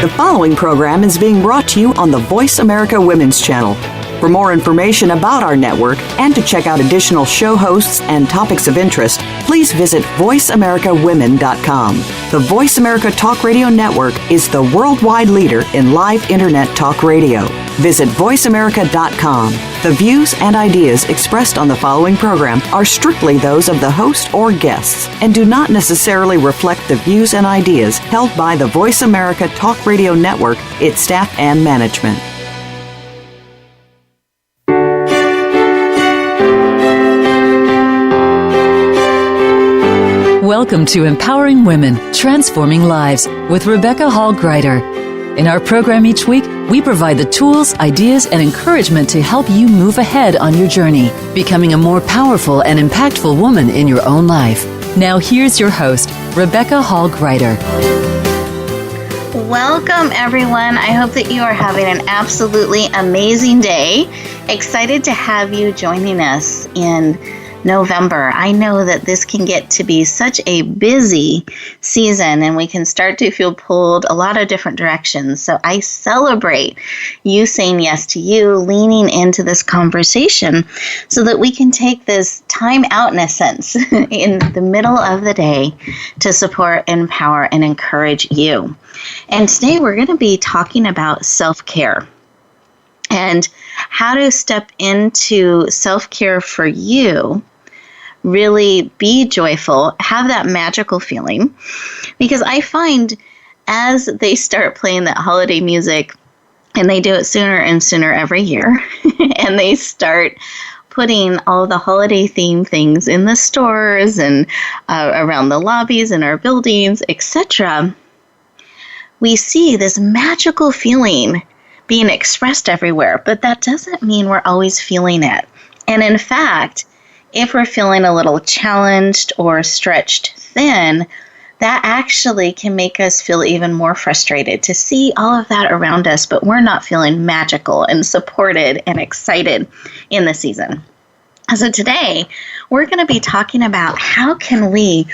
The following program is being brought to you on the Voice America Women's Channel. For more information about our network and to check out additional show hosts and topics of interest, please visit voiceamericawomen.com. The Voice America Talk Radio Network is the worldwide leader in live Internet talk radio. Visit voiceamerica.com. The views and ideas expressed on the following program are strictly those of the host or guests and do not necessarily reflect the views and ideas held by the Voice America Talk Radio Network, its staff, and management. Welcome to Empowering Women, Transforming Lives with Rebecca Hall Gruyter. In our program each week, we provide the tools, ideas, and encouragement to help you move ahead on your journey, becoming a more powerful and impactful woman in your own life. Now here's your host, Rebecca Hall Gruyter. Welcome, everyone. I hope that you are having an absolutely amazing day. Excited to have you joining us in November. I know that this can get to be such a busy season and we can start to feel pulled a lot of different directions. So I celebrate you saying yes to you, leaning into this conversation so that we can take this time out in a sense in the middle of the day to support, empower, and encourage you. And today we're going to be talking about self-care and how to step into self-care for you. Really be joyful, have that magical feeling, because I find as they start playing that holiday music, and they do it sooner and sooner every year, and they start putting all the holiday theme things in the stores and around the lobbies in our buildings, etc., we see this magical feeling being expressed everywhere, but that doesn't mean we're always feeling it. And in fact, if we're feeling a little challenged or stretched thin, that actually can make us feel even more frustrated to see all of that around us, but we're not feeling magical and supported and excited in the season. So today, we're going to be talking about how can we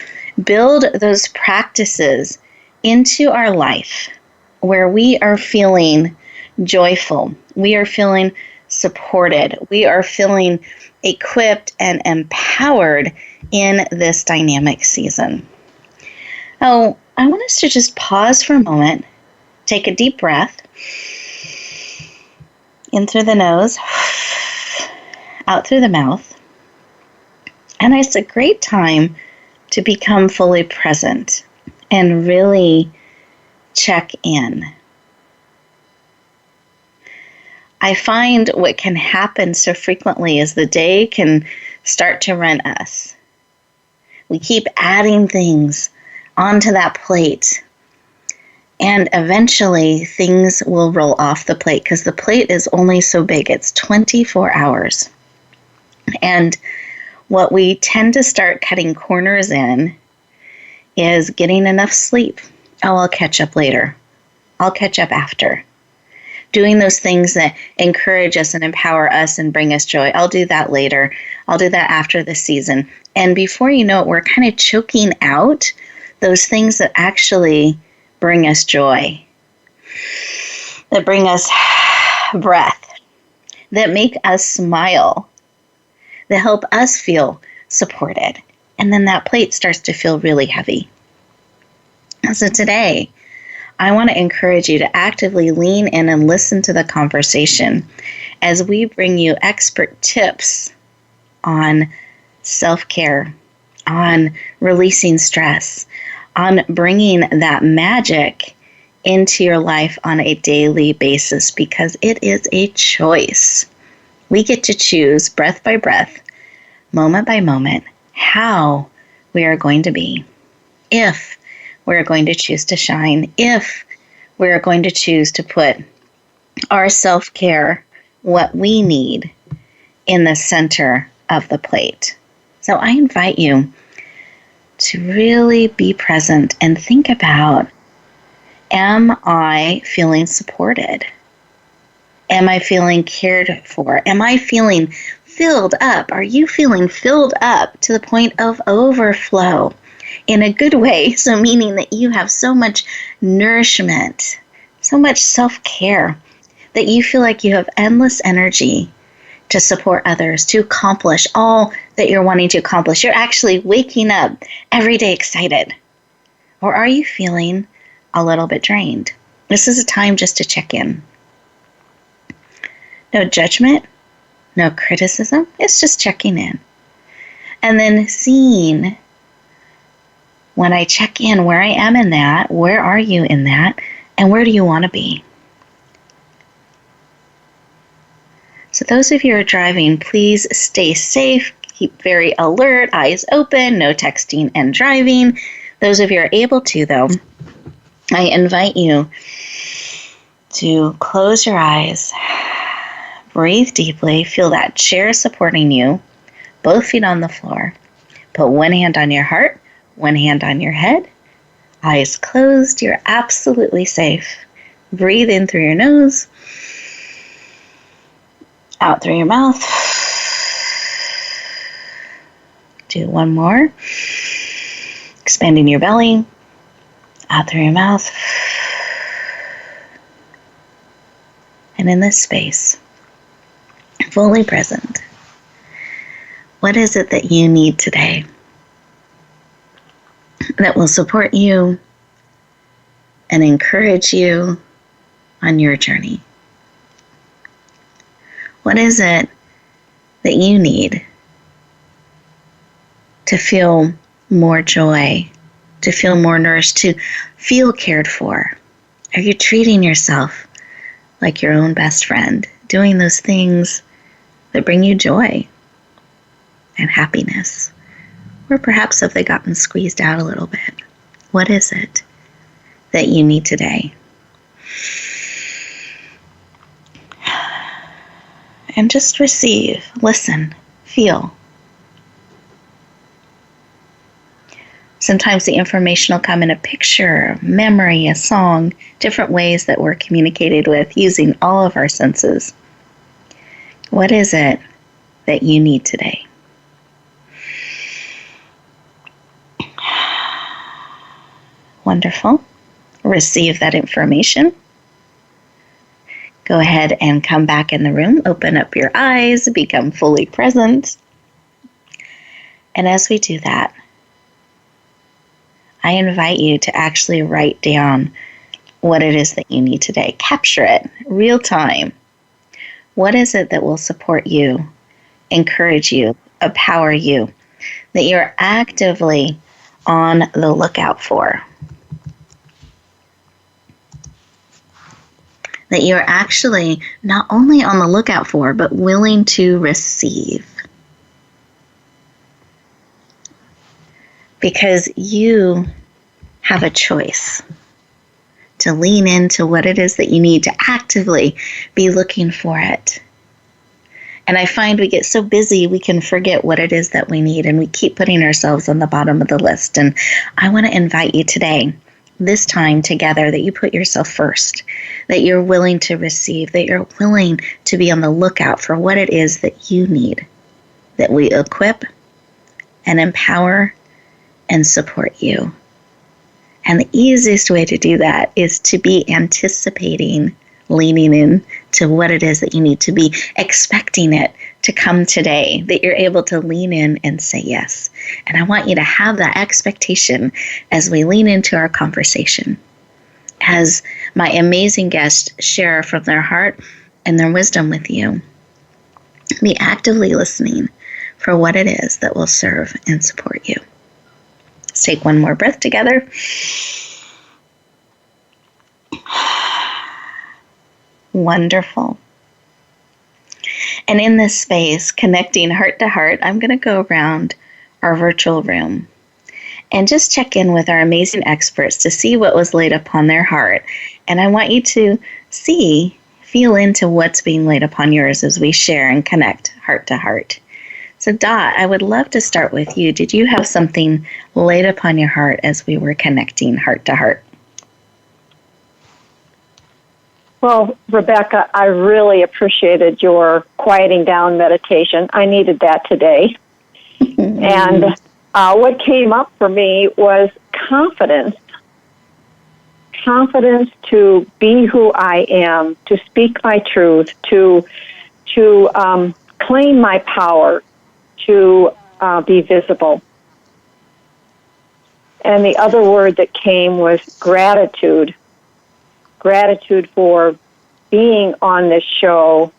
build those practices into our life where we are feeling joyful, we are feeling supported, we are feeling equipped and empowered in this dynamic season. Oh, I want us to just pause for a moment, take a deep breath, in through the nose, out through the mouth, and it's a great time to become fully present and really check in. I find what can happen so frequently is the day can start to run us. We keep adding things onto that plate, and eventually things will roll off the plate because the plate is only so big. It's 24 hours. And what we tend to start cutting corners in is getting enough sleep. Oh, I'll catch up later. I'll catch up after. Doing those things that encourage us and empower us and bring us joy. I'll do that later. I'll do that after the season. And before you know it, we're kind of choking out those things that actually bring us joy, that bring us breath, that make us smile, that help us feel supported. And then that plate starts to feel really heavy. So today, I want to encourage you to actively lean in and listen to the conversation as we bring you expert tips on self-care, on releasing stress, on bringing that magic into your life on a daily basis, because it is a choice. We get to choose breath by breath, moment by moment, how we are going to be, if we're going to choose to shine, if we're going to choose to put our self-care, what we need, in the center of the plate. So I invite you to really be present and think about, am I feeling supported? Am I feeling cared for? Am I feeling filled up? Are you feeling filled up to the point of overflow? In a good way, so meaning that you have so much nourishment, so much self-care that you feel like you have endless energy to support others, to accomplish all that you're wanting to accomplish. You're actually waking up every day excited. Or are you feeling a little bit drained? This is a time just to check in. No judgment, no criticism. It's just checking in. And then seeing, when I check in, where I am in that, where are you in that, and where do you want to be? So those of you who are driving, please stay safe, keep very alert, eyes open, no texting and driving. Those of you who are able to, though, I invite you to close your eyes, breathe deeply, feel that chair supporting you, both feet on the floor. Put one hand on your heart, one hand on your head, eyes closed. You're absolutely safe. Breathe in through your nose, out through your mouth. Do one more. Expanding your belly, out through your mouth. And in this space, fully present, what is it that you need today that will support you and encourage you on your journey? What is it that you need to feel more joy, to feel more nourished, to feel cared for? Are you treating yourself like your own best friend, doing those things that bring you joy and happiness? Or perhaps have they gotten squeezed out a little bit? What is it that you need today? And just receive, listen, feel. Sometimes the information will come in a picture, memory, a song, different ways that we're communicated with using all of our senses. What is it that you need today? Wonderful. Receive that information. Go ahead and come back in the room. Open up your eyes. Become fully present. And as we do that, I invite you to actually write down what it is that you need today. Capture it, real time. What is it that will support you, encourage you, empower you, that you're actively on the lookout for? That you're actually not only on the lookout for, but willing to receive. Because you have a choice to lean into what it is that you need, to actively be looking for it. And I find we get so busy we can forget what it is that we need, and we keep putting ourselves on the bottom of the list. And I want to invite you today, this time together, that you put yourself first, that you're willing to receive, that you're willing to be on the lookout for what it is that you need, that we equip and empower and support you. And the easiest way to do that is to be anticipating, leaning in to what it is that you need, to be expecting it to come today, that you're able to lean in and say yes. And I want you to have that expectation as we lean into our conversation, as my amazing guests share from their heart and their wisdom with you. Be actively listening for what it is that will serve and support you. Let's take one more breath together. Wonderful. And in this space, connecting heart to heart, I'm going to go around our virtual room and just check in with our amazing experts to see what was laid upon their heart. And I want you to feel into what's being laid upon yours as we share and connect heart to heart. So Dot, I would love to start with you. Did you have something laid upon your heart as we were connecting heart to heart? Well, Rebecca, I really appreciated your quieting down meditation. I needed that today. And what came up for me was confidence confidence to be who I am, to speak my truth, to claim my power, to be visible. And the other word that came was gratitude. Gratitude for being on this show,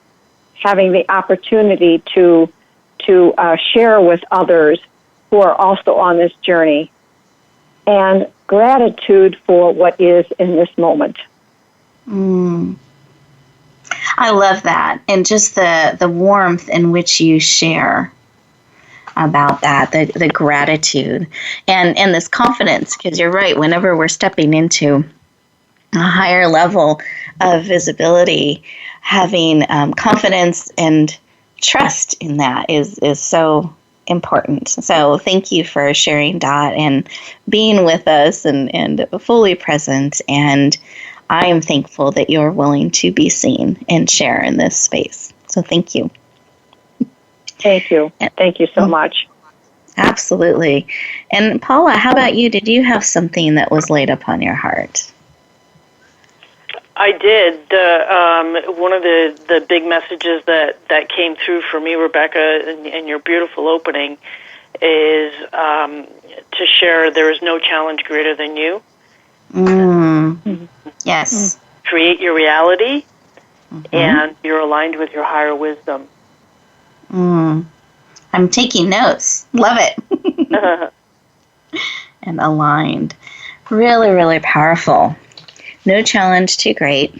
having the opportunity to share with others who are also on this journey, and gratitude for what is in this moment. I love that, and just the warmth in which you share about that, the gratitude, and this confidence, because you're right, whenever we're stepping into a higher level of visibility, having confidence and trust in that is so important. So thank you for sharing, Dot, and being with us and fully present. And I am thankful that you're willing to be seen and share in this space. So thank you. Thank you. Thank you so much. Absolutely. And Paula, how about you? Did you have something that was laid upon your heart? I did. One of the big messages that came through for me, Rebecca, and your beautiful opening, is to share there is no challenge greater than you. Yes. Create your reality, and you're aligned with your higher wisdom. I'm taking notes. Love it. And aligned. Really, really powerful. No challenge too great.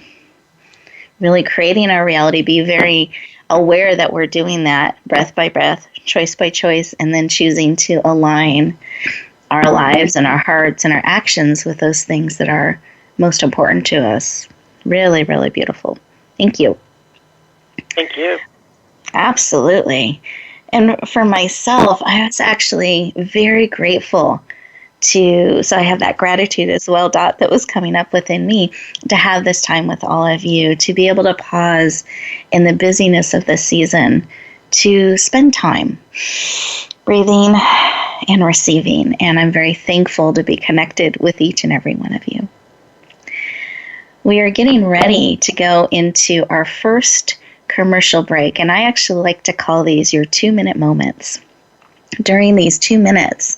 Really creating our reality. Be very aware that we're doing that breath by breath, choice by choice, and then choosing to align our lives and our hearts and our actions with those things that are most important to us. Really, really beautiful. Thank you. Thank you. Absolutely. And for myself, I was actually very grateful so I have that gratitude as well, Dot, that was coming up within me to have this time with all of you, to be able to pause in the busyness of the season, to spend time breathing and receiving. And I'm very thankful to be connected with each and every one of you. We are getting ready to go into our first commercial break, and I actually like to call these your 2-minute moments. During these 2 minutes,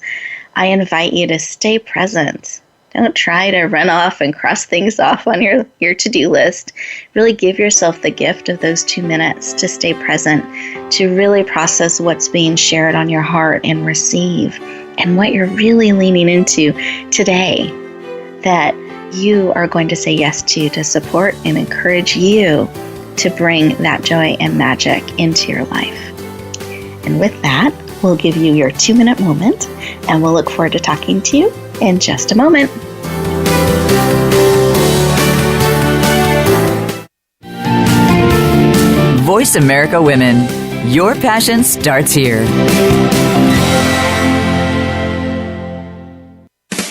I invite you to stay present. Don't try to run off and cross things off on your to-do list. Really give yourself the gift of those 2 minutes to stay present, to really process what's being shared on your heart and receive, and what you're really leaning into today that you are going to say yes to support and encourage you to bring that joy and magic into your life. And with that, we'll give you your 2-minute moment, and we'll look forward to talking to you in just a moment. Voice America Women. Your passion starts here.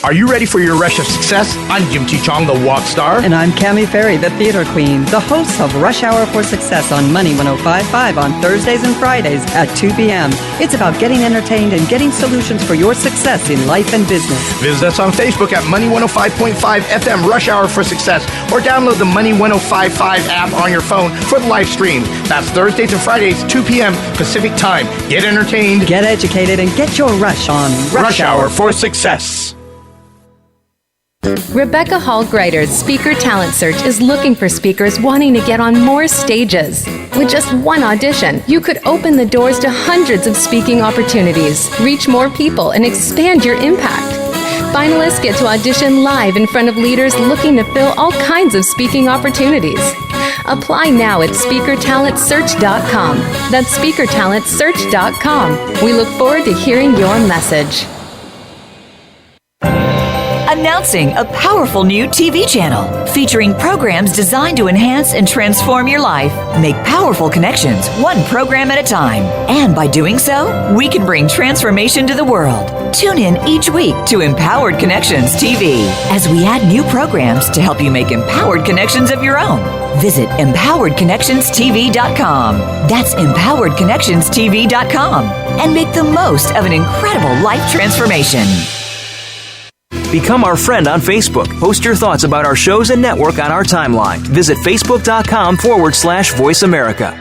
Are you ready for your rush of success? I'm Jim T. Chong, the Walk Star. And I'm Cammie Ferry, the Theater Queen, the host of Rush Hour for Success on Money 105.5 on Thursdays and Fridays at 2 p.m. It's about getting entertained and getting solutions for your success in life and business. Visit us on Facebook at Money 105.5 FM Rush Hour for Success, or download the Money 105.5 app on your phone for the live stream. That's Thursdays and Fridays, 2 p.m. Pacific Time. Get entertained, get educated, and get your rush on Rush Hour for Success. Rebecca Hall Gruyter's Speaker Talent Search is looking for speakers wanting to get on more stages. With just one audition, you could open the doors to hundreds of speaking opportunities, reach more people, and expand your impact. Finalists get to audition live in front of leaders looking to fill all kinds of speaking opportunities. Apply now at SpeakerTalentSearch.com. That's SpeakerTalentSearch.com. We look forward to hearing your message. Announcing a powerful new TV channel featuring programs designed to enhance and transform your life. Make powerful connections, one program at a time. And by doing so, we can bring transformation to the world. Tune in each week to Empowered Connections TV as we add new programs to help you make empowered connections of your own. Visit EmpoweredConnectionsTV.com. That's EmpoweredConnectionsTV.com. And make the most of an incredible life transformation. Become our friend on Facebook. Post your thoughts about our shows and network on our timeline. Visit facebook.com/Voice America.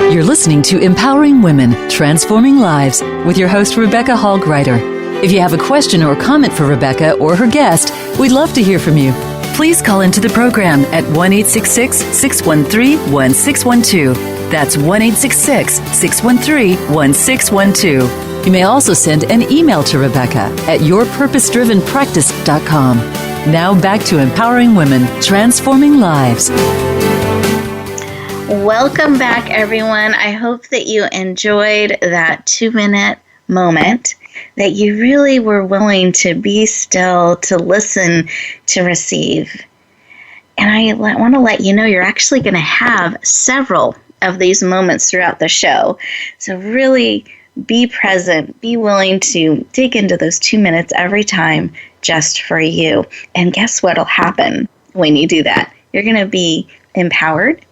You're listening to Empowering Women, Transforming Lives with your host, Rebecca Hall Gruyter. If you have a question or comment for Rebecca or her guest, we'd love to hear from you. Please call into the program at 1-866-613-1612. That's 1-866-613-1612. You may also send an email to Rebecca at yourpurposedrivenpractice.com. Now back to Empowering Women, Transforming Lives. Welcome back, everyone. I hope that you enjoyed that 2-minute moment, that you really were willing to be still, to listen, to receive. And I want to let you know you're actually going to have several of these moments throughout the show. So really be present, be willing to dig into those 2 minutes every time just for you. And guess what will happen when you do that? You're going to be empowered.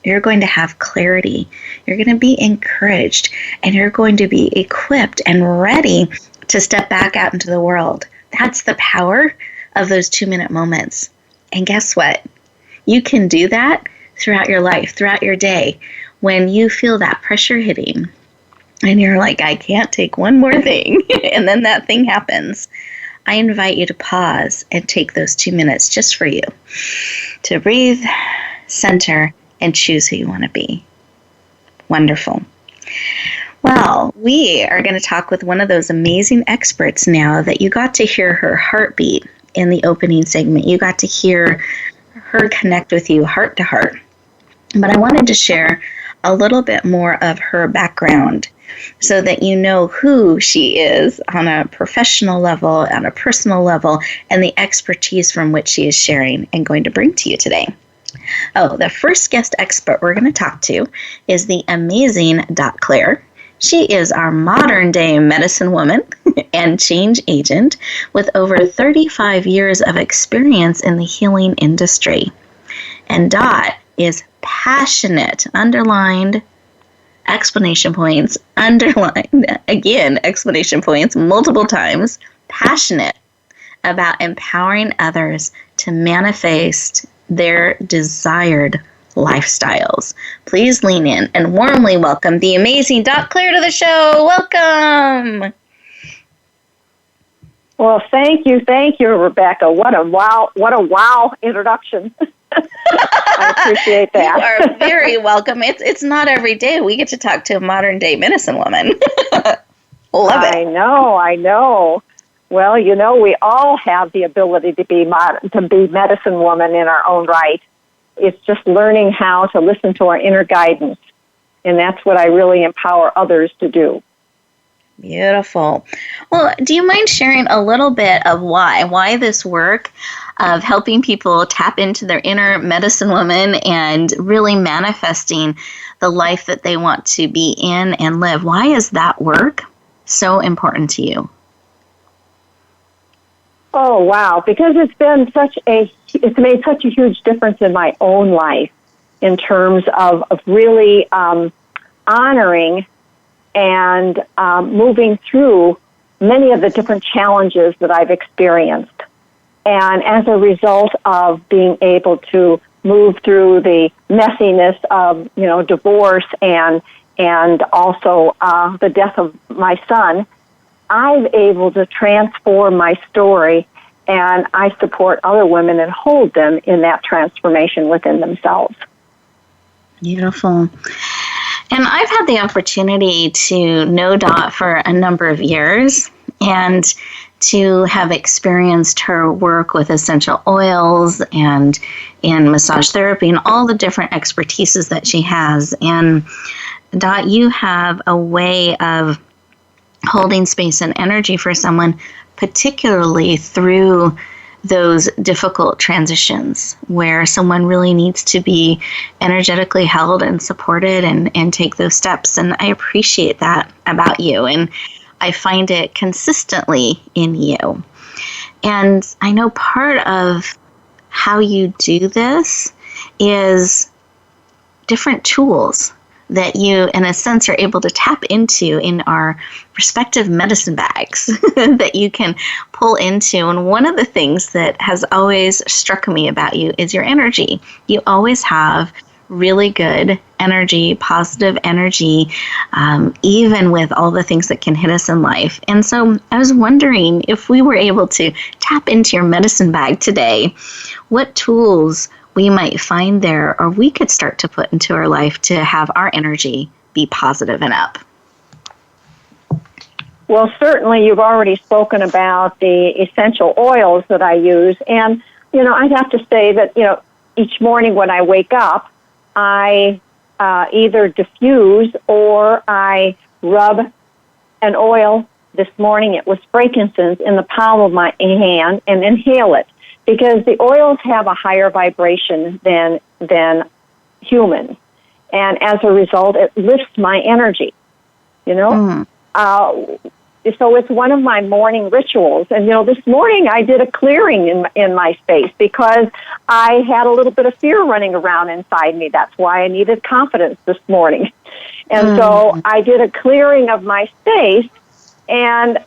You're going to have clarity. You're going to be encouraged, and you're going to be equipped and ready to step back out into the world. That's the power of those 2-minute moments. And guess what? You can do that throughout your life, throughout your day. When you feel that pressure hitting and you're like, I can't take one more thing, and then that thing happens, I invite you to pause and take those 2 minutes just for you to breathe, center, and choose who you want to be. Wonderful. Well, we are going to talk with one of those amazing experts now that you got to hear her heartbeat in the opening segment. You got to hear her connect with you heart to heart. But I wanted to share a little bit more of her background so that you know who she is on a professional level, on a personal level, and the expertise from which she is sharing and going to bring to you today. Oh, the first guest expert we're going to talk to is the amazing Dot Claire. She is our modern-day medicine woman and change agent with over 35 years of experience in the healing industry. And Dot is passionate, underlined, explanation points, underlined, again, explanation points, multiple times, passionate about empowering others to manifest their desired lifestyles. Please lean in and warmly welcome the amazing Dot Claire to the show. Welcome. Well, thank you, Rebecca. What a wow introduction. I appreciate that. You are very welcome. It's not every day we get to talk to a modern day medicine woman. Love it. I know. Well, we all have the ability to be medicine woman in our own right. It's just learning how to listen to our inner guidance, and that's what I really empower others to do. Beautiful. Well, do you mind sharing a little bit of why this work of helping people tap into their inner medicine woman and really manifesting the life that they want to be in and live? Why is that work so important to you? Oh, wow. Because it's made such a huge difference in my own life in terms of really honoring and moving through many of the different challenges that I've experienced. And as a result of being able to move through the messiness of, divorce and also the death of my son, I'm able to transform my story, and I support other women and hold them in that transformation within themselves. Beautiful. And I've had the opportunity to know Dot for a number of years and to have experienced her work with essential oils and in massage therapy and all the different expertises that she has. And Dot, you have a way of holding space and energy for someone, particularly through those difficult transitions where someone really needs to be energetically held and supported and take those steps. And I appreciate that about you. And I find it consistently in you. And I know part of how you do this is different tools that you, in a sense, are able to tap into in our respective medicine bags that you can pull into. And one of the things that has always struck me about you is your energy. You always have really good energy, positive energy, even with all the things that can hit us in life. And so I was wondering if we were able to tap into your medicine bag today, what tools we might find there, or we could start to put into our life to have our energy be positive and up. Well, certainly you've already spoken about the essential oils that I use. And, I'd have to say that, each morning when I wake up, I either diffuse or I rub an oil. This morning it was frankincense in the palm of my hand and inhale it, because the oils have a higher vibration than humans. And as a result, it lifts my energy, So it's one of my morning rituals. And, this morning I did a clearing in my space because I had a little bit of fear running around inside me. That's why I needed confidence this morning. And so I did a clearing of my space, and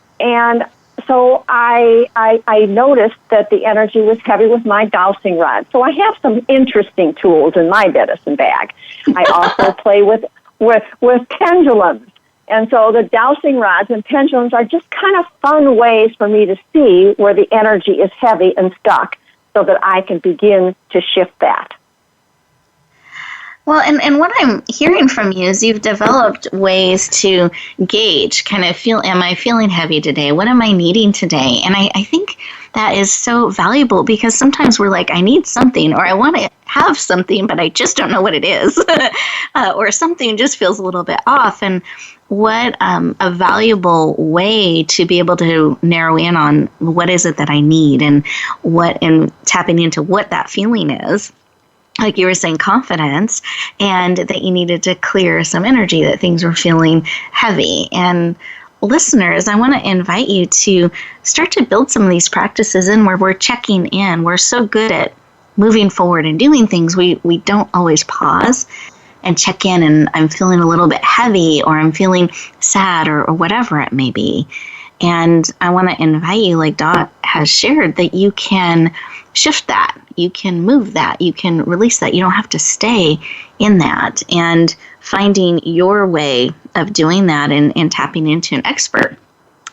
so I noticed that the energy was heavy with my dowsing rod. So I have some interesting tools in my medicine bag. I also play with pendulums. And so the dowsing rods and pendulums are just kind of fun ways for me to see where the energy is heavy and stuck so that I can begin to shift that. Well, and what I'm hearing from you is you've developed ways to gauge, kind of am I feeling heavy today? What am I needing today? And I think that is so valuable, because sometimes we're like, I need something, or I want to have something, but I just don't know what it is. Or something just feels a little bit off. And what a valuable way to be able to narrow in on what is it that I need, and tapping into what that feeling is. Like you were saying, confidence, and that you needed to clear some energy, that things were feeling heavy. And listeners, I want to invite you to start to build some of these practices in where we're checking in. We're so good at moving forward and doing things, we don't always pause and check in, and I'm feeling a little bit heavy, or I'm feeling sad, or whatever it may be. And I want to invite you, like Dot has shared, that you can shift that. You can move that. You can release that. You don't have to stay in that. And finding your way of doing that and tapping into an expert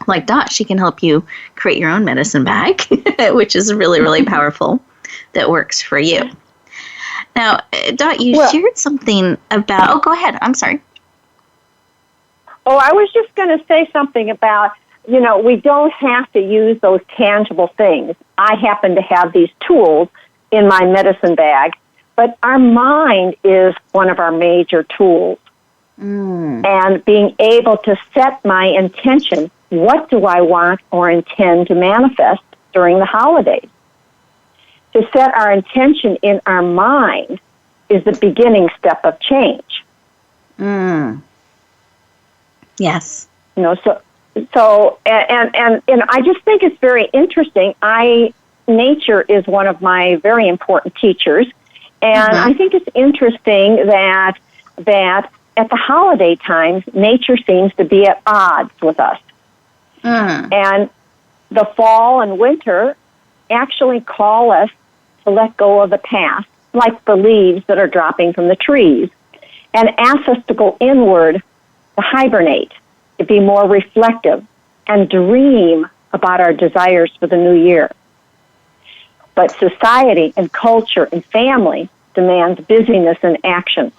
like Dot, she can help you create your own medicine bag, which is really, really powerful, that works for you. Now, Dot, you shared something about... Oh, go ahead. I'm sorry. Oh, I was just going to say something about, we don't have to use those tangible things. I happen to have these tools in my medicine bag, but our mind is one of our major tools. And being able to set my intention, what do I want or intend to manifest during the holidays? To set our intention in our mind is the beginning step of change. Yes. So I just think it's very interesting. Nature is one of my very important teachers, and I think it's interesting that at the holiday times, nature seems to be at odds with us. And the fall and winter actually call us to let go of the past, like the leaves that are dropping from the trees, and ask us to go inward, to hibernate, to be more reflective, and dream about our desires for the new year. But society and culture and family demands busyness and action.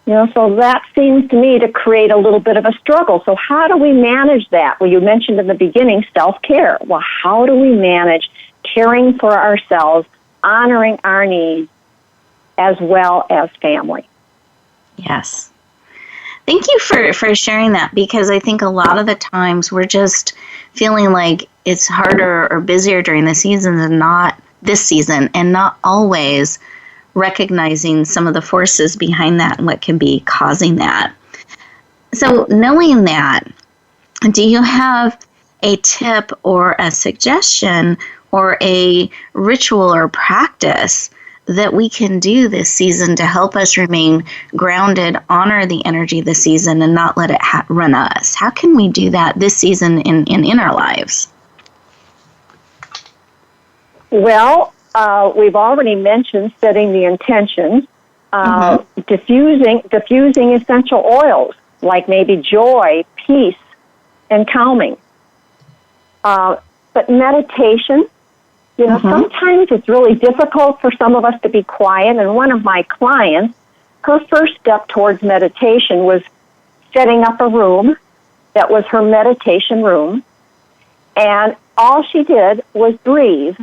So that seems to me to create a little bit of a struggle. So how do we manage that? Well, you mentioned in the beginning self-care. Well, how do we manage caring for ourselves, honoring our needs, as well as family? Yes. Thank you for sharing that, because I think a lot of the times we're just feeling like it's harder or busier during the season than not this season, and not always recognizing some of the forces behind that and what can be causing that. So knowing that, do you have a tip or a suggestion or a ritual or practice that we can do this season to help us remain grounded, honor the energy of the season, and not let it run us? How can we do that this season in our lives? Well, we've already mentioned setting the intention, diffusing essential oils like maybe joy, peace, and calming. But meditation, sometimes it's really difficult for some of us to be quiet. And one of my clients, her first step towards meditation was setting up a room that was her meditation room. And all she did was breathe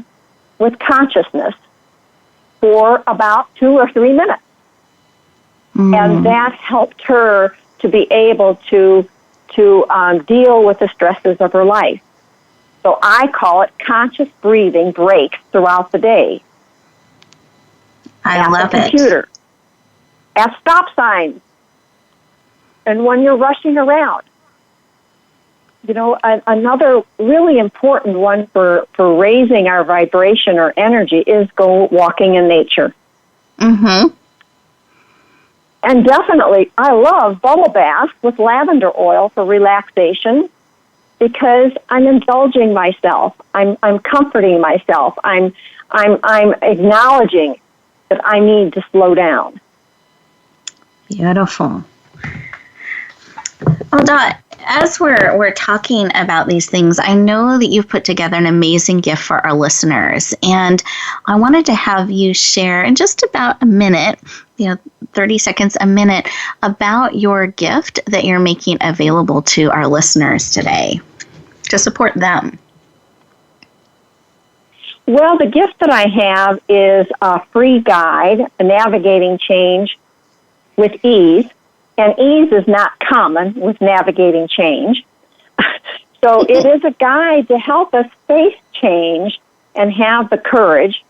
with consciousness for about 2 or 3 minutes. And that helped her to be able to deal with the stresses of her life. So I call it conscious breathing breaks throughout the day. I love it. At the computer, at stop signs, and when you're rushing around. Another really important one for raising our vibration or energy is go walking in nature. And definitely, I love bubble baths with lavender oil for relaxation because I'm indulging myself. I'm comforting myself. I'm acknowledging that I need to slow down. Beautiful. Well, Dot, as we're talking about these things, I know that you've put together an amazing gift for our listeners, and I wanted to have you share in just about a minute, 30 seconds, a minute, about your gift that you're making available to our listeners today to support them. Well, the gift that I have is a free guide, Navigating Change with Ease. And ease is not common with navigating change. So it is a guide to help us face change and have the courage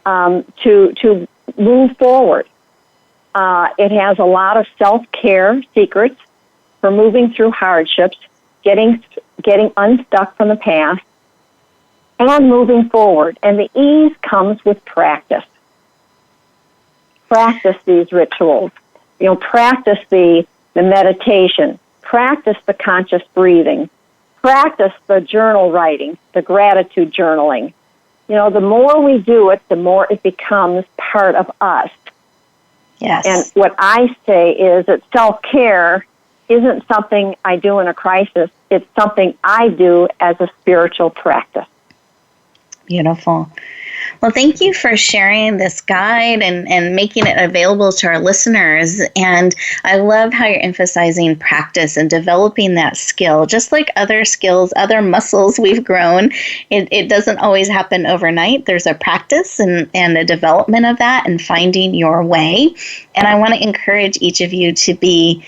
to move forward. It has a lot of self-care secrets for moving through hardships, getting unstuck from the past, and moving forward. And the ease comes with practice. Practice these rituals. Practice the meditation, practice the conscious breathing, practice the journal writing, the gratitude journaling. The more we do it, the more it becomes part of us. Yes. And what I say is that self-care isn't something I do in a crisis. It's something I do as a spiritual practice. Beautiful. Well, thank you for sharing this guide and making it available to our listeners. And I love how you're emphasizing practice and developing that skill. Just like other skills, other muscles we've grown, it doesn't always happen overnight. There's a practice and a development of that and finding your way. And I want to encourage each of you to be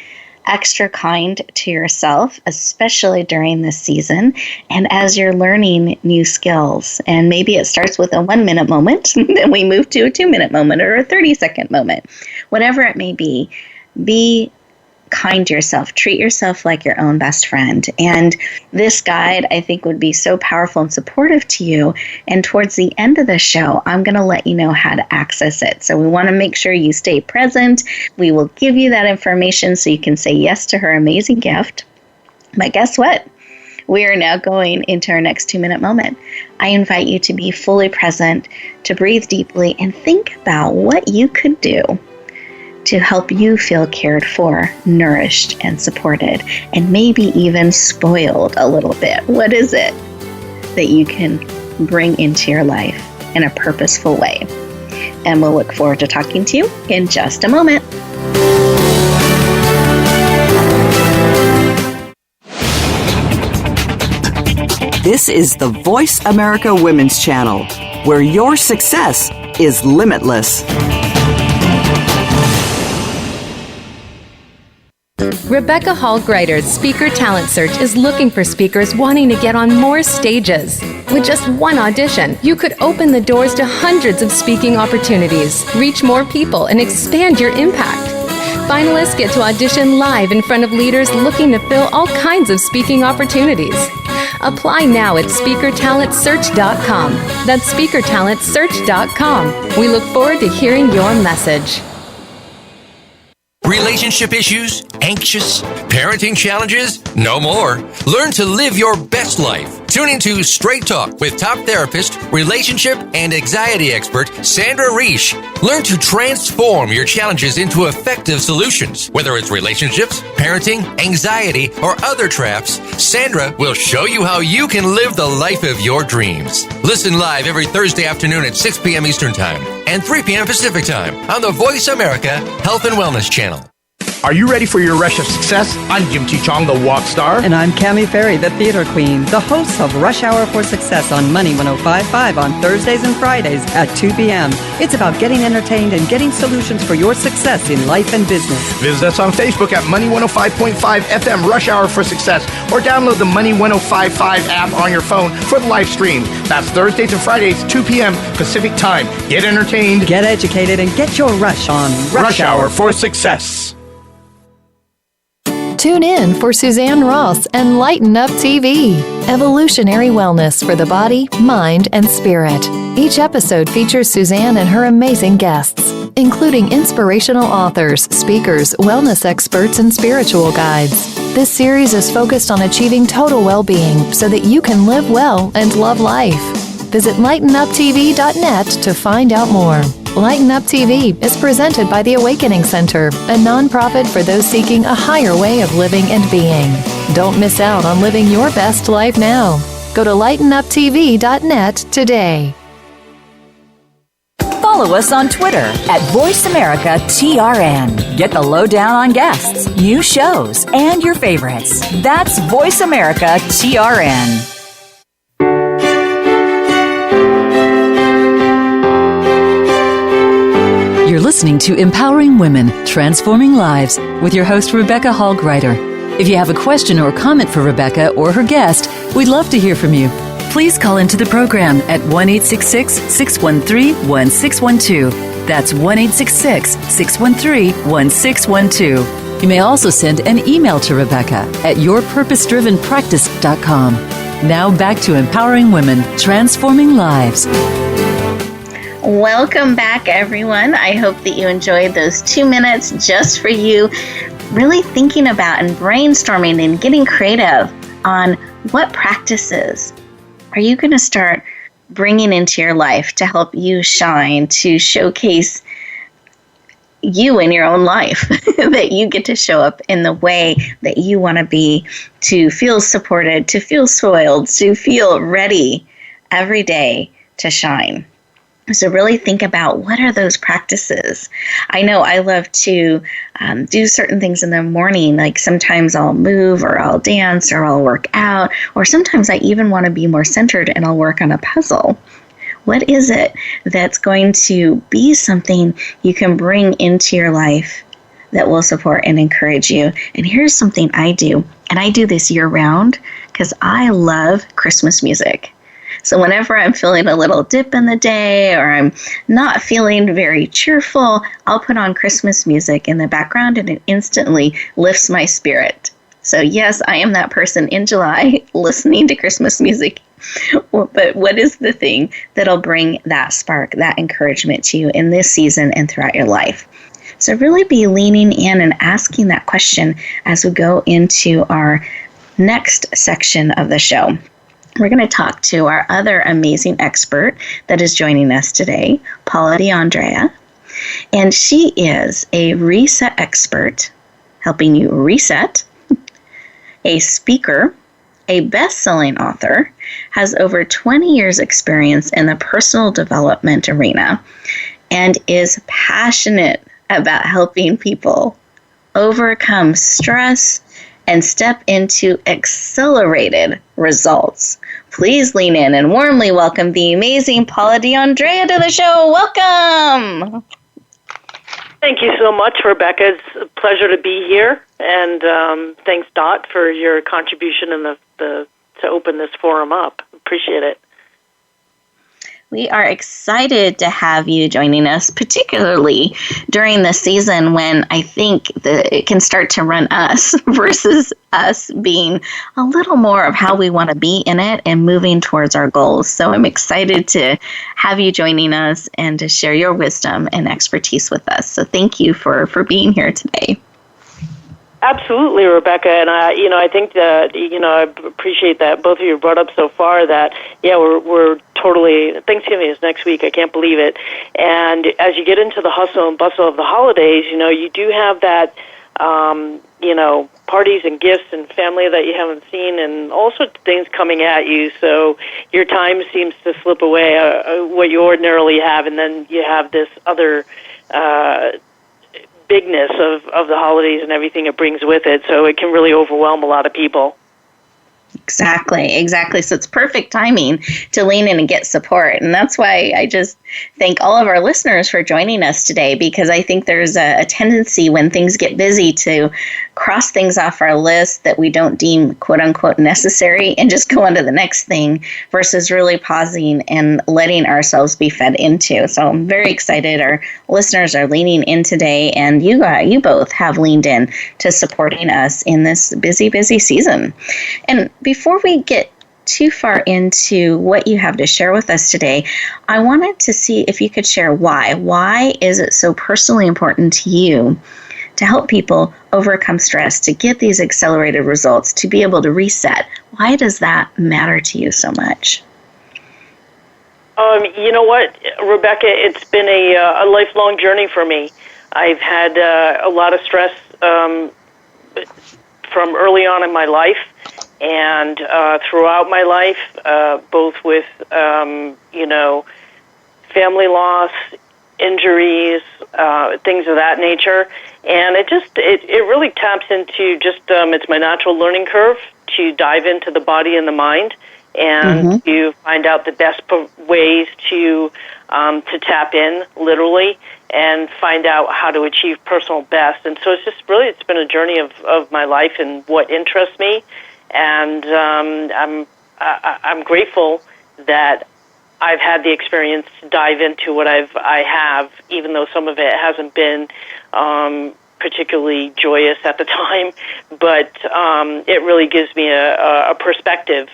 extra kind to yourself, especially during this season and as you're learning new skills. And maybe it starts with a 1-minute moment, then we move to a 2-minute moment or a 30-second moment. Whatever it may be kind to yourself. Treat yourself like your own best friend. And this guide, I think, would be so powerful and supportive to you. And towards the end of the show, I'm going to let you know how to access it. So we want to make sure you stay present. We will give you that information so you can say yes to her amazing gift. But guess what? We are now going into our next 2-minute moment. I invite you to be fully present, to breathe deeply, and think about what you could do to help you feel cared for, nourished, and supported, and maybe even spoiled a little bit. What is it that you can bring into your life in a purposeful way? And we'll look forward to talking to you in just a moment. This is the Voice America Women's Channel, where your success is limitless. Rebecca Hall Gruyter's Speaker Talent Search is looking for speakers wanting to get on more stages. With just one audition, you could open the doors to hundreds of speaking opportunities, reach more people, and expand your impact. Finalists get to audition live in front of leaders looking to fill all kinds of speaking opportunities. Apply now at speakertalentsearch.com. That's speakertalentsearch.com. We look forward to hearing your message. Relationship issues? Anxious? Parenting challenges? No more. Learn to live your best life. Tune into Straight Talk with top therapist, relationship, and anxiety expert Sandra Reish. Learn to transform your challenges into effective solutions. Whether it's relationships, parenting, anxiety, or other traps, Sandra will show you how you can live the life of your dreams. Listen live every Thursday afternoon at 6 p.m. Eastern Time and 3 p.m. Pacific Time on the Voice America Health and Wellness Channel. Are you ready for your rush of success? I'm Jim T. Chong, the walk star. And I'm Cami Ferry, the theater queen, the host of Rush Hour for Success on Money 105.5 on Thursdays and Fridays at 2 p.m. It's about getting entertained and getting solutions for your success in life and business. Visit us on Facebook at Money 105.5 FM Rush Hour for Success, or download the Money 105.5 app on your phone for the live stream. That's Thursdays and Fridays, 2 p.m. Pacific Time. Get entertained, get educated, and get your rush on Rush Hour for Success. Tune in for Suzanne Ross and Lighten Up TV, evolutionary wellness for the body, mind, and spirit. Each episode features Suzanne and her amazing guests, including inspirational authors, speakers, wellness experts, and spiritual guides. This series is focused on achieving total well-being so that you can live well and love life. Visit lightenuptv.net to find out more. Lighten Up TV is presented by the Awakening Center, a nonprofit for those seeking a higher way of living and being. Don't miss out on living your best life now. Go to lightenuptv.net today. Follow us on Twitter at VoiceAmericaTRN. Get the lowdown on guests, new shows, and your favorites. That's VoiceAmericaTRN. You're listening to Empowering Women, Transforming Lives with your host, Rebecca Hall Gruyter. If you have a question or comment for Rebecca or her guest, we'd love to hear from you. Please call into the program at 1-866-613-1612. That's 1-866-613-1612. You may also send an email to Rebecca at yourpurposedrivenpractice.com. Now back to Empowering Women, Transforming Lives. Welcome back, everyone. I hope that you enjoyed those 2 minutes just for you, really thinking about and brainstorming and getting creative on what practices are you going to start bringing into your life to help you shine, to showcase you in your own life, that you get to show up in the way that you want to be, to feel supported, to feel soiled, to feel ready every day to shine. So really think about, what are those practices? I know I love to do certain things in the morning, like sometimes I'll move or I'll dance or I'll work out, or sometimes I even want to be more centered and I'll work on a puzzle. What is it that's going to be something you can bring into your life that will support and encourage you? And here's something I do, and I do this year round because I love Christmas music. So whenever I'm feeling a little dip in the day or I'm not feeling very cheerful, I'll put on Christmas music in the background and it instantly lifts my spirit. So yes, I am that person in July listening to Christmas music. But what is the thing that'll bring that spark, that encouragement to you in this season and throughout your life? So really be leaning in and asking that question as we go into our next section of the show. We're going to talk to our other amazing expert that is joining us today, Paula D'Andrea. And she is a reset expert, helping you reset, a speaker, a best-selling author, has over 20 years experience in the personal development arena, and is passionate about helping people overcome stress and step into accelerated results. Please lean in and warmly welcome the amazing Paula D'Andrea to the show. Welcome! Thank you so much, Rebecca. It's a pleasure to be here, and thanks, Dot, for your contribution in to open this forum up. Appreciate it. We are excited to have you joining us, particularly during the season when I think that it can start to run us versus us being a little more of how we want to be in it and moving towards our goals. So I'm excited to have you joining us and to share your wisdom and expertise with us. So thank you for being here today. Absolutely, Rebecca, and I think that I appreciate that both of you brought up so far that we're totally, Thanksgiving is next week. I can't believe it. And as you get into the hustle and bustle of the holidays, you do have that parties and gifts and family that you haven't seen and all sorts of things coming at you. So your time seems to slip away what you ordinarily have, and then you have this other bigness of the holidays and everything it brings with it, so it can really overwhelm a lot of people. Exactly. So it's perfect timing to lean in and get support. And that's why I just thank all of our listeners for joining us today, because I think there's a tendency when things get busy to cross things off our list that we don't deem quote unquote necessary and just go on to the next thing versus really pausing and letting ourselves be fed into. So I'm very excited. Our listeners are leaning in today, and you both have leaned in to supporting us in this busy season. And before we get too far into what you have to share with us today, I wanted to see if you could share why. Why is it so personally important to you to help people overcome stress, to get these accelerated results, to be able to reset? Why does that matter to you so much? You know what, Rebecca, it's been a lifelong journey for me. I've had a lot of stress from early on in my life and throughout my life, both with, family loss, injuries, things of that nature. And it really taps into just, it's my natural learning curve to dive into the body and the mind and to find out the best ways to tap in, literally, and find out how to achieve personal best. And so it's been a journey of my life and what interests me. And I'm grateful that I've had the experience to dive into what I have, even though some of it hasn't been particularly joyous at the time. But it really gives me a perspective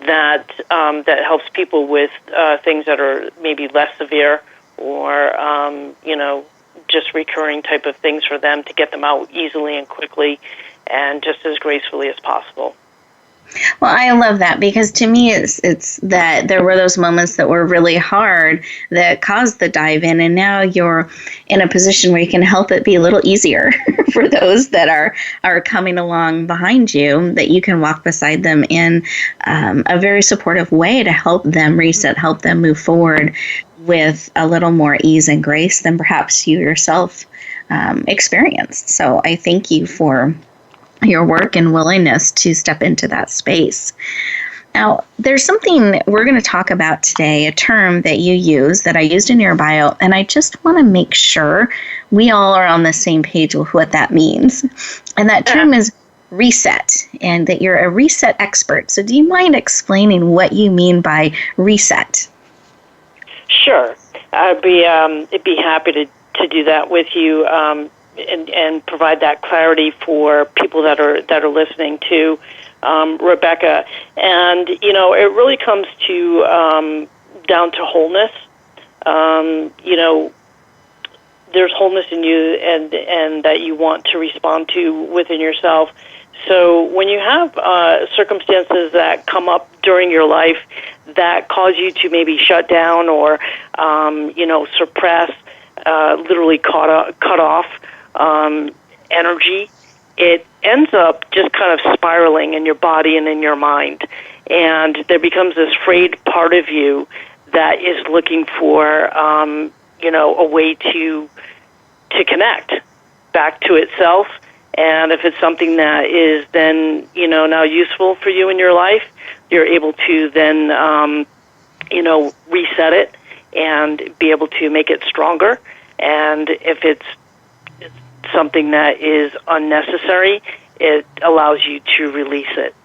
that helps people with things that are maybe less severe or just recurring type of things for them to get them out easily and quickly and just as gracefully as possible. Well, I love that, because to me it's that there were those moments that were really hard that caused the dive in, and now you're in a position where you can help it be a little easier for those that are coming along behind you, that you can walk beside them in a very supportive way to help them reset, help them move forward with a little more ease and grace than perhaps you yourself experienced. So I thank you for your work and willingness to step into that space. Now, there's something we're going to talk about today, a term that you use that I used in your bio, and I just want to make sure we all are on the same page with what that means. And that term is reset, and that you're a reset expert. So do you mind explaining what you mean by reset? Sure. I'd be happy to do that with you. And provide that clarity for people that are listening to Rebecca. And it really comes to down to wholeness. There's wholeness in you, and that you want to respond to within yourself. So when you have circumstances that come up during your life that cause you to maybe shut down or suppress, literally cut off energy, it ends up just kind of spiraling in your body and in your mind. And there becomes this frayed part of you that is looking for, a way to connect back to itself. And if it's something that is then, now useful for you in your life, you're able to then, reset it and be able to make it stronger. And if it's something that is unnecessary, it allows you to release it.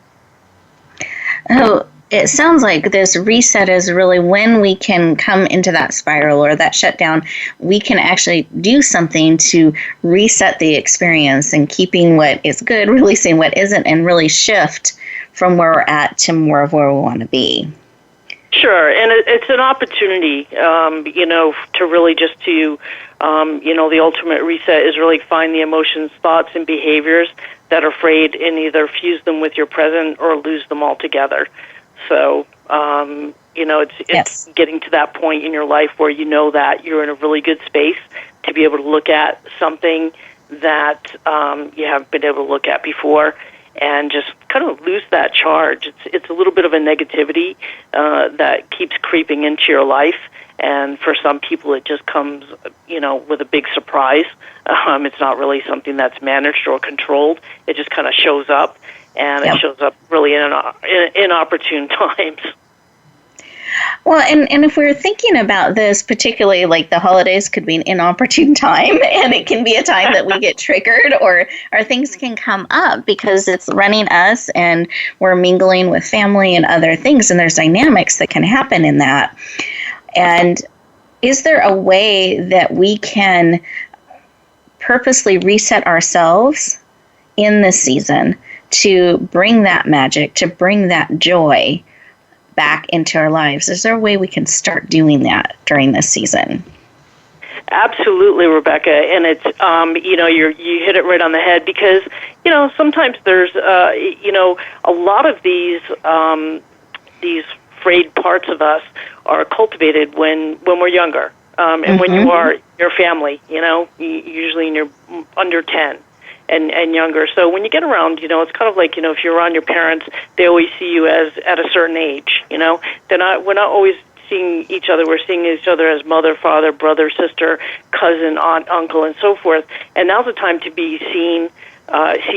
Oh, it sounds like this reset is really when we can come into that spiral or that shutdown, we can actually do something to reset the experience and keeping what is good, releasing what isn't, and really shift from where we're at to more of where we want to be. Sure, and it's an opportunity, to really just to, the ultimate reset is really find the emotions, thoughts, and behaviors that are afraid and either fuse them with your present or lose them altogether. So, it's getting to that point in your life where you know that you're in a really good space to be able to look at something that you haven't been able to look at before and just kind of lose that charge. It's a little bit of a negativity that keeps creeping into your life. And for some people, it just comes, with a big surprise. It's not really something that's managed or controlled. It just kind of shows up. And it shows up really in inopportune times. Well, and if we're thinking about this, particularly like the holidays could be an inopportune time, and it can be a time that we get triggered or things can come up because it's running us and we're mingling with family and other things, and there's dynamics that can happen in that. And is there a way that we can purposely reset ourselves in this season to bring that magic, to bring that joy back into our lives? Is there a way we can start doing that during this season? Absolutely, Rebecca, and it's you hit it right on the head because sometimes there's a lot of these frayed parts of us are cultivated when we're younger, and when you are your family, usually when you're under 10. And younger. So when you get around, it's kind of like, if you're around your parents, they always see you as at a certain age, we're not always seeing each other. We're seeing each other as mother, father, brother, sister, cousin, aunt, uncle, and so forth. And now's the time to be see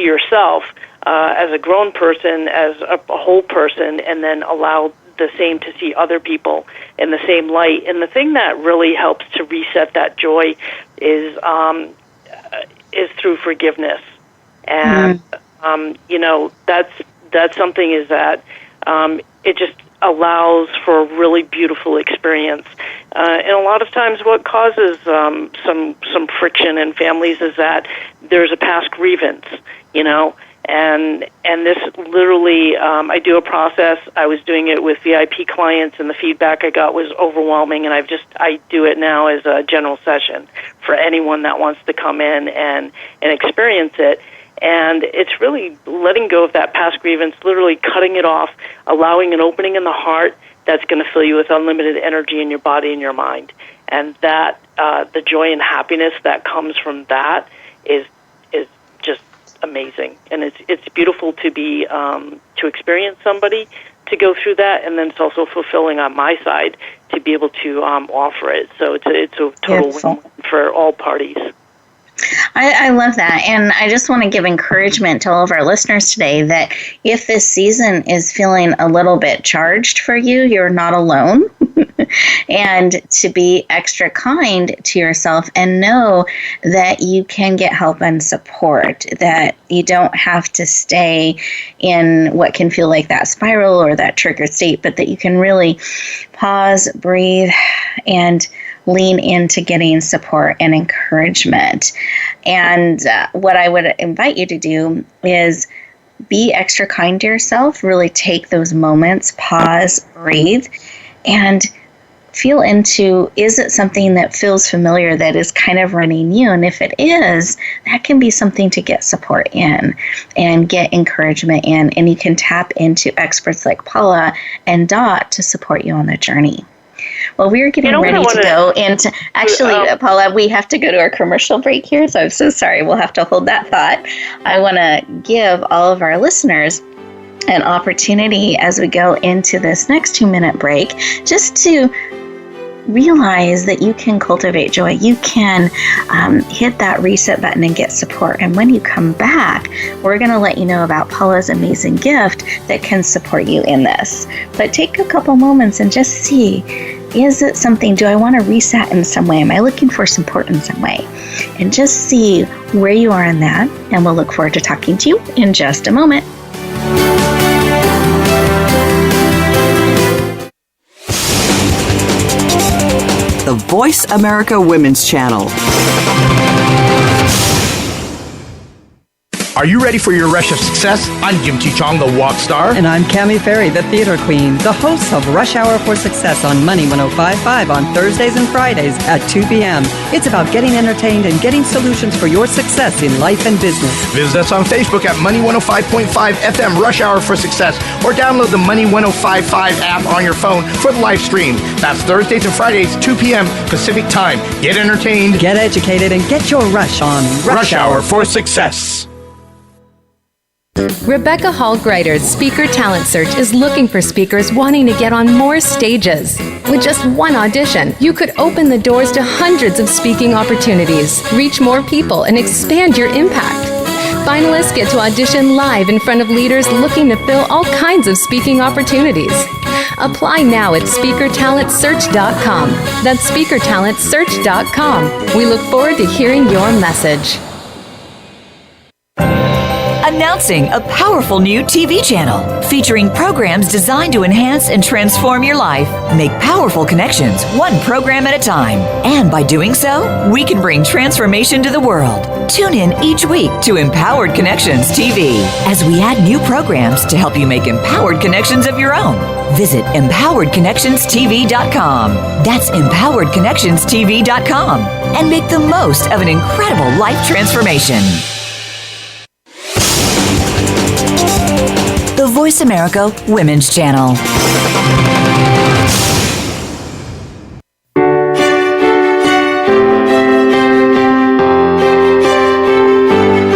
yourself as a grown person, as a whole person, and then allow the same to see other people in the same light. And the thing that really helps to reset that joy is through forgiveness, and that's something is that it just allows for a really beautiful experience. And a lot of times, what causes some friction in families is that there's a past grievance, and this literally, I do a process. I was doing it with VIP clients, and the feedback I got was overwhelming. And I do it now as a general session for anyone that wants to come in and experience it. And it's really letting go of that past grievance, literally cutting it off, allowing an opening in the heart that's going to fill you with unlimited energy in your body and your mind. And that the joy and happiness that comes from that is just amazing. And it's beautiful to be to experience somebody to go through that, and then it's also fulfilling on my side to be able to offer it. So it's a total win for all parties. I love that. And I just want to give encouragement to all of our listeners today that if this season is feeling a little bit charged for you, you're not alone. And to be extra kind to yourself and know that you can get help and support, that you don't have to stay in what can feel like that spiral or that triggered state, but that you can really pause, breathe, and lean into getting support and encouragement. And what I would invite you to do is be extra kind to yourself, really take those moments, pause, breathe, and feel into, is it something that feels familiar that is kind of running you? And if it is, that can be something to get support in and get encouragement in. And you can tap into experts like Paula and Dot to support you on the journey. Well, we're getting ready to go into, actually, Paula, we have to go to our commercial break here, so I'm so sorry. We'll have to hold that thought. I want to give all of our listeners an opportunity as we go into this next 2-minute break just to realize that you can cultivate joy. You can hit that reset button and get support. And when you come back, we're going to let you know about Paula's amazing gift that can support you in this. But take a couple moments and just see, is it something, do I want to reset in some way? Am I looking for support in some way? And just see where you are in that. And we'll look forward to talking to you in just a moment. the Voice America Women's Channel. Are you ready for your rush of success? I'm Jim T. Chong, the walk star. And I'm Cammie Ferry, the theater queen, the host of Rush Hour for Success on Money 105.5 on Thursdays and Fridays at 2 p.m. It's about getting entertained and getting solutions for your success in life and business. Visit us on Facebook at Money 105.5 FM Rush Hour for Success, or download the Money 105.5 app on your phone for the live stream. That's Thursdays and Fridays, 2 p.m. Pacific Time. Get entertained, get educated, and get your rush on Rush Hour for Success. Rebecca Hall Gruyter's Speaker Talent Search is looking for speakers wanting to get on more stages. With just one audition, you could open the doors to hundreds of speaking opportunities, reach more people, and expand your impact. Finalists get to audition live in front of leaders looking to fill all kinds of speaking opportunities. Apply now at SpeakerTalentSearch.com. That's SpeakerTalentSearch.com. We look forward to hearing your message. Announcing a powerful new TV channel featuring programs designed to enhance and transform your life. Make powerful connections, one program at a time. And by doing so, we can bring transformation to the world. Tune in each week to Empowered Connections TV as we add new programs to help you make empowered connections of your own. Visit EmpoweredConnectionsTV.com. That's EmpoweredConnectionsTV.com. And make the most of an incredible life transformation. The Voice America Women's Channel.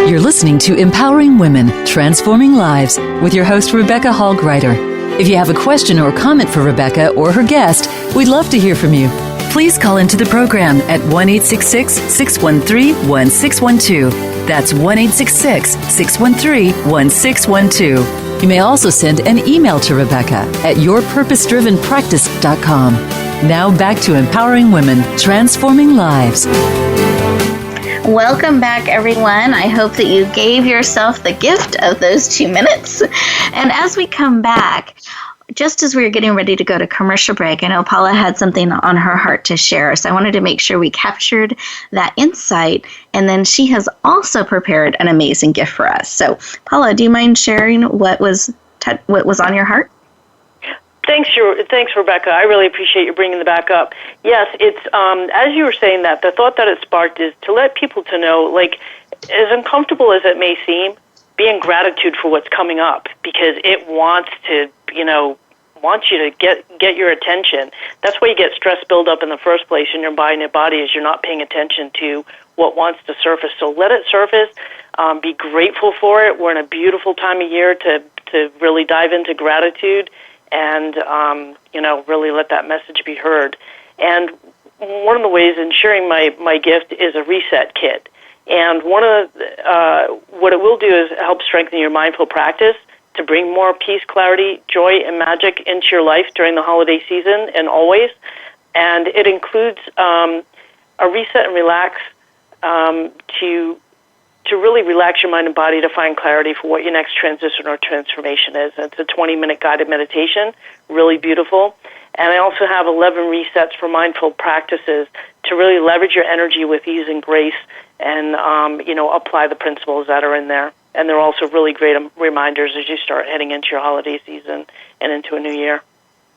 You're listening to Empowering Women, Transforming Lives with your host, Rebecca Hall Gruyter. If you have a question or comment for Rebecca or her guest, we'd love to hear from you. Please call into the program at 1-866-613-1612. That's 1-866-613-1612. You may also send an email to Rebecca at yourpurposedrivenpractice.com. Now back to Empowering Women, Transforming Lives. Welcome back, everyone. I hope that you gave yourself the gift of those 2 minutes. And as we come back, just as we were getting ready to go to commercial break, I know Paula had something on her heart to share, so I wanted to make sure we captured that insight, and then she has also prepared an amazing gift for us. So, Paula, do you mind sharing what was on your heart? Thanks, Rebecca. I really appreciate you bringing the back up. Yes, it's as you were saying that, the thought that it sparked is to let people to know, like, as uncomfortable as it may seem, be in gratitude for what's coming up, because it wants to, wants you to get your attention. That's why you get stress buildup in the first place in your body, is you're not paying attention to what wants to surface. So let it surface. Be grateful for it. We're in a beautiful time of year to really dive into gratitude and, really let that message be heard. And one of the ways in sharing my gift is a reset kit. And one of what it will do is help strengthen your mindful practice to bring more peace, clarity, joy, and magic into your life during the holiday season and always. And it includes a reset and relax to really relax your mind and body to find clarity for what your next transition or transformation is. It's a 20-minute guided meditation, really beautiful. And I also have 11 resets for mindful practices to really leverage your energy with ease and grace and, apply the principles that are in there. And they're also really great reminders as you start heading into your holiday season and into a new year.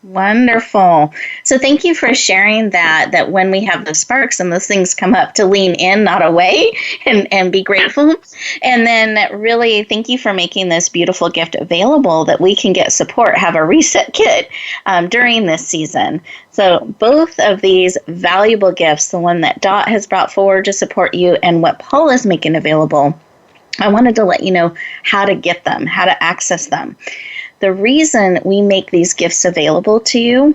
Wonderful. So thank you for sharing that when we have the sparks and those things come up, to lean in, not away, and be grateful. And then really thank you for making this beautiful gift available that we can get support, have a reset kit during this season. So both of these valuable gifts, the one that Dot has brought forward to support you and what Paul is making available, I wanted to let you know how to get them, how to access them. The reason we make these gifts available to you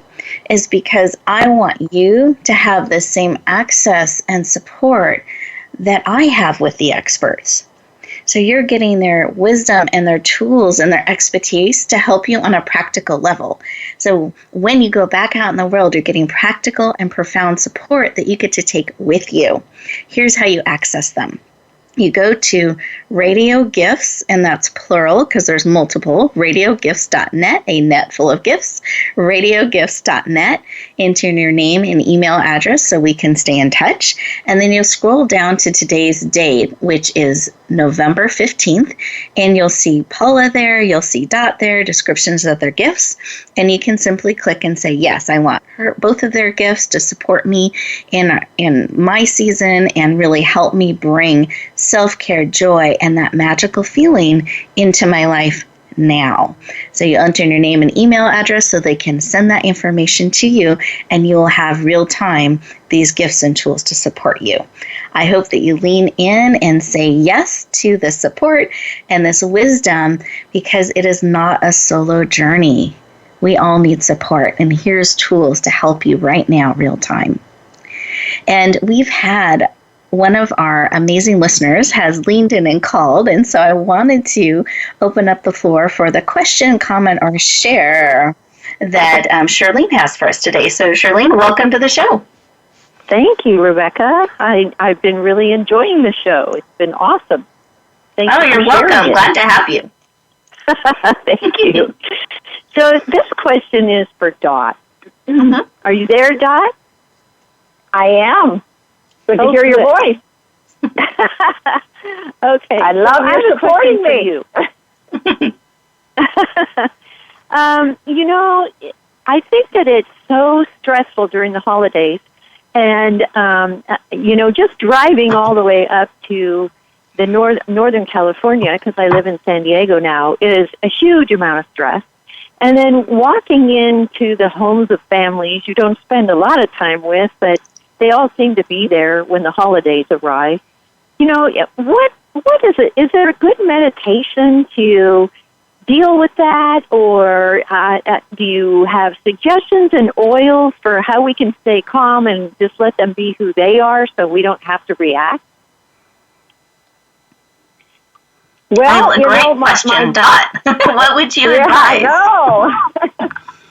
is because I want you to have the same access and support that I have with the experts. So you're getting their wisdom and their tools and their expertise to help you on a practical level. So when you go back out in the world, you're getting practical and profound support that you get to take with you. Here's how you access them. you go to Radio Gifts, and that's plural because there's multiple, radiogifts.net, a net full of gifts, radiogifts.net, enter your name and email address so we can stay in touch, and then you'll scroll down to today's date, which is November 15th, and you'll see Paula there, you'll see Dot there, descriptions of their gifts, and you can simply click and say, yes, I want both of their gifts to support me in my season and really help me bring self-care, joy, and that magical feeling into my life now. So you enter your name and email address so they can send that information to you, and you will have real time these gifts and tools to support you. I hope that you lean in and say yes to the support and this wisdom, because it is not a solo journey. We all need support, and here's tools to help you right now, real time. And we've had one of our amazing listeners has leaned in and called, and so I wanted to open up the floor for the question, comment, or share that Charlene has for us today. So Charlene, welcome to the show. Thank you, Rebecca. I've been really enjoying the show. It's been awesome. Thank you. You're welcome. Glad to have you. Thank you. So this question is for Dot. Mm-hmm. Are you there, Dot? I am. Good to hear your voice. Okay. I love your supporting me. I think that it's so stressful during the holidays, and just driving all the way up to the Northern California, because I live in San Diego now, is a huge amount of stress. And then walking into the homes of families you don't spend a lot of time with, but they all seem to be there when the holidays arrive. What is it? Is there a good meditation to deal with that, or do you have suggestions and oils for how we can stay calm and just let them be who they are so we don't have to react? Well, great question, Dot. What would you advise?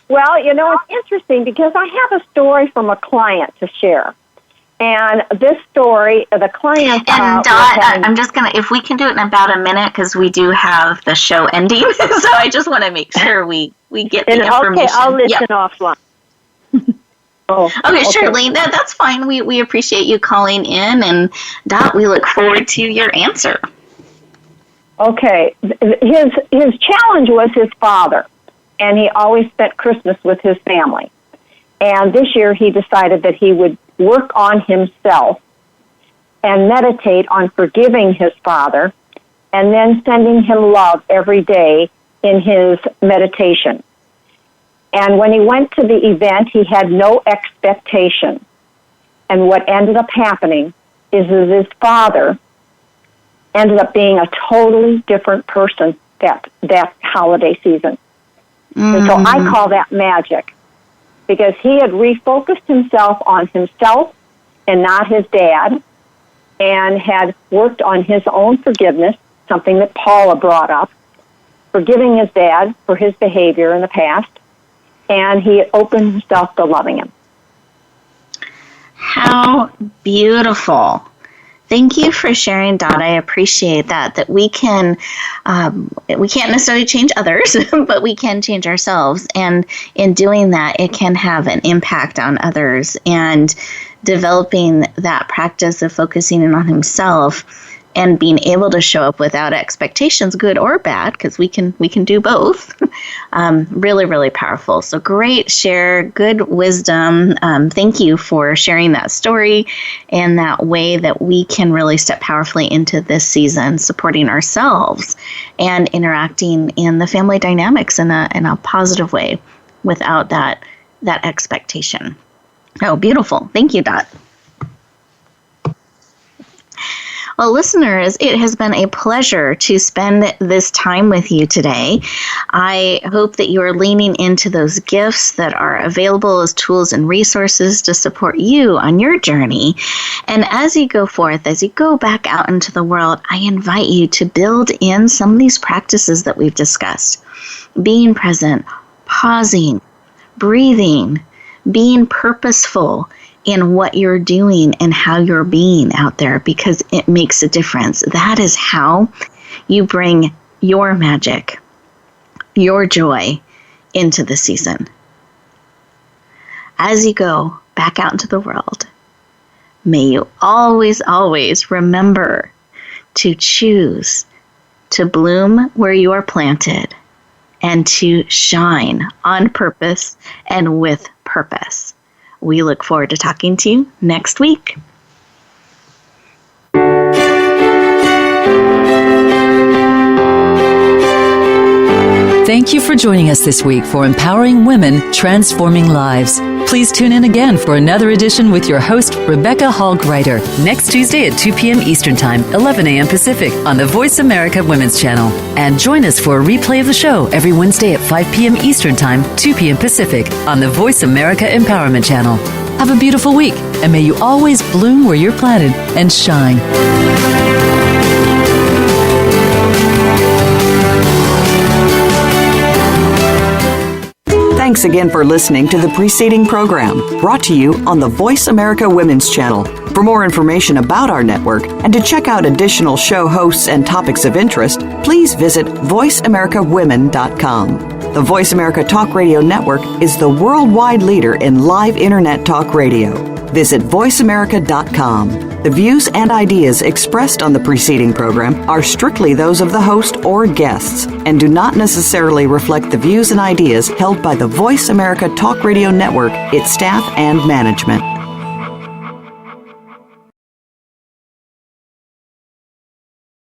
Well, it's interesting because I have a story from a client to share. And this story, the client... And Dot, I'm just going to, if we can do it in about a minute, because we do have the show ending, so I just want to make sure we get the information. Okay, I'll listen offline. Okay, Charlene, that's fine. We appreciate you calling in, and Dot, we look forward to your answer. Okay, his challenge was his father, and he always spent Christmas with his family. And this year he decided that he would work on himself and meditate on forgiving his father and then sending him love every day in his meditation. And when he went to the event, he had no expectation. And what ended up happening is that his father ended up being a totally different person that holiday season. And so I call that magic, because he had refocused himself on himself and not his dad, and had worked on his own forgiveness, something that Paula brought up, forgiving his dad for his behavior in the past, and he opened himself to loving him. How beautiful. Thank you for sharing, Dot. I appreciate that we can't necessarily change others, but we can change ourselves. And in doing that, it can have an impact on others. And developing that practice of focusing in on himself and being able to show up without expectations, good or bad, because we can do both. Really, really powerful. So great share, good wisdom. Thank you for sharing that story and that way that we can really step powerfully into this season, supporting ourselves and interacting in the family dynamics in a positive way without that expectation. Oh, beautiful. Thank you, Dot. Well, listeners, it has been a pleasure to spend this time with you today. I hope that you are leaning into those gifts that are available as tools and resources to support you on your journey. And as you go forth, as you go back out into the world, I invite you to build in some of these practices that we've discussed. Being present, pausing, breathing, being purposeful, in what you're doing and how you're being out there, because it makes a difference. That is how you bring your magic, your joy into the season. As you go back out into the world, may you always, always remember to choose to bloom where you are planted and to shine on purpose and with purpose. We look forward to talking to you next week. Thank you for joining us this week for Empowering Women, Transforming Lives. Please tune in again for another edition with your host, Rebecca Hall Gruyter, next Tuesday at 2 p.m. Eastern Time, 11 a.m. Pacific on the Voice America Women's Channel. And join us for a replay of the show every Wednesday at 5 p.m. Eastern Time, 2 p.m. Pacific on the Voice America Empowerment Channel. Have a beautiful week, and may you always bloom where you're planted and shine. Thanks again for listening to the preceding program, brought to you on the Voice America Women's Channel. For more information about our network and to check out additional show hosts and topics of interest, please visit voiceamericawomen.com. The Voice America Talk Radio Network is the worldwide leader in live Internet talk radio. Visit voiceamerica.com. The views and ideas expressed on the preceding program are strictly those of the host or guests and do not necessarily reflect the views and ideas held by the Voice America Talk Radio Network, its staff, and management.